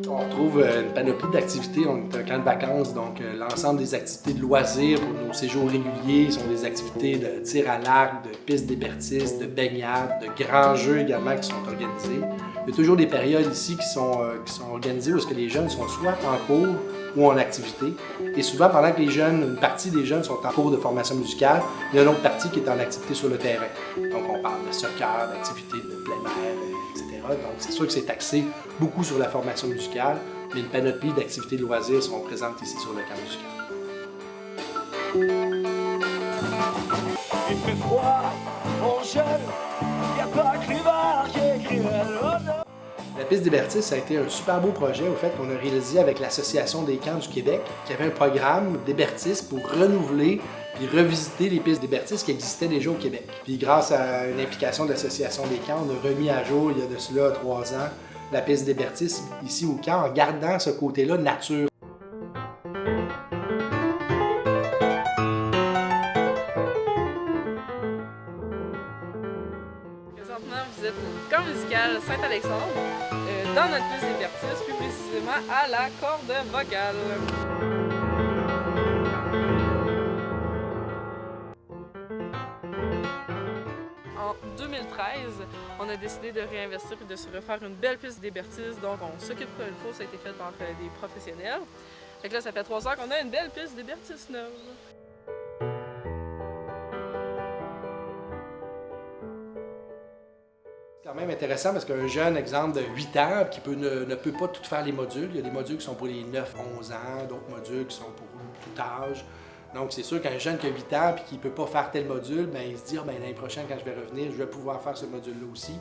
On retrouve une panoplie d'activités. On est un camp de vacances, donc l'ensemble des activités de loisirs pour nos séjours réguliers sont des activités de tir à l'arc, de pistes d'épertistes, de baignade, de grands jeux également qui sont organisés. Il y a toujours des périodes ici qui sont organisées où est-ce que les jeunes sont soit en cours ou en activité. Et souvent, pendant que une partie des jeunes sont en cours de formation musicale, il y a une autre partie qui est en activité sur le terrain. Donc on parle de soccer, d'activités de plein air, etc. Donc c'est sûr que c'est axé beaucoup sur la formation musicale, mais une panoplie d'activités de loisirs sont présentes ici sur le camp musical. Il fait froid, on gèle, y a pas que l'hiver qui est cruel. La piste d'Hébertis, ça a été un super beau projet au fait qu'on a réalisé avec l'Association des camps du Québec, qui avait un programme d'Hébertis pour renouveler puis revisiter les pistes d'Hébertis qui existaient déjà au Québec. Puis grâce à une implication de l'Association des camps, on a remis à jour, il y a de cela 3 ans, la piste d'Hébertis ici au camp en gardant ce côté-là nature. Présentement, vous êtes au camp musical Saint-Alexandre, dans notre piste d'Hébertis, plus précisément à la corde vocale. En 2013, on a décidé de réinvestir et de se refaire une belle piste d'Hébertis, donc on s'occupe comme il faut, ça a été fait par des professionnels. Fait que là, ça fait 3 ans qu'on a une belle piste d'Hébertis neuve. C'est quand même intéressant parce qu'un jeune, exemple, de 8 ans qui ne peut pas tout faire les modules. Il y a des modules qui sont pour les 9-11 ans, d'autres modules qui sont pour tout âge. Donc c'est sûr qu'un jeune qui a 8 ans et qui ne peut pas faire tel module, bien, il se dit l'année prochaine, quand je vais revenir, je vais pouvoir faire ce module-là aussi.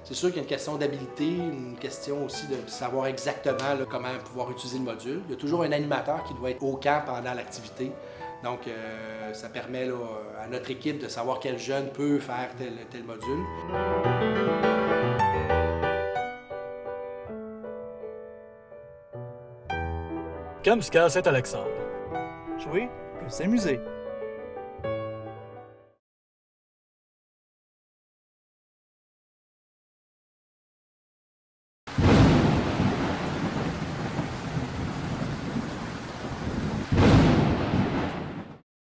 C'est sûr qu'il y a une question d'habileté, une question aussi de savoir exactement comment pouvoir utiliser le module. Il y a toujours un animateur qui doit être au camp pendant l'activité. Donc, ça permet à notre équipe de savoir quel jeune peut faire tel module. Camp musical Saint-Alexandre. Jouer, plus s'amuser.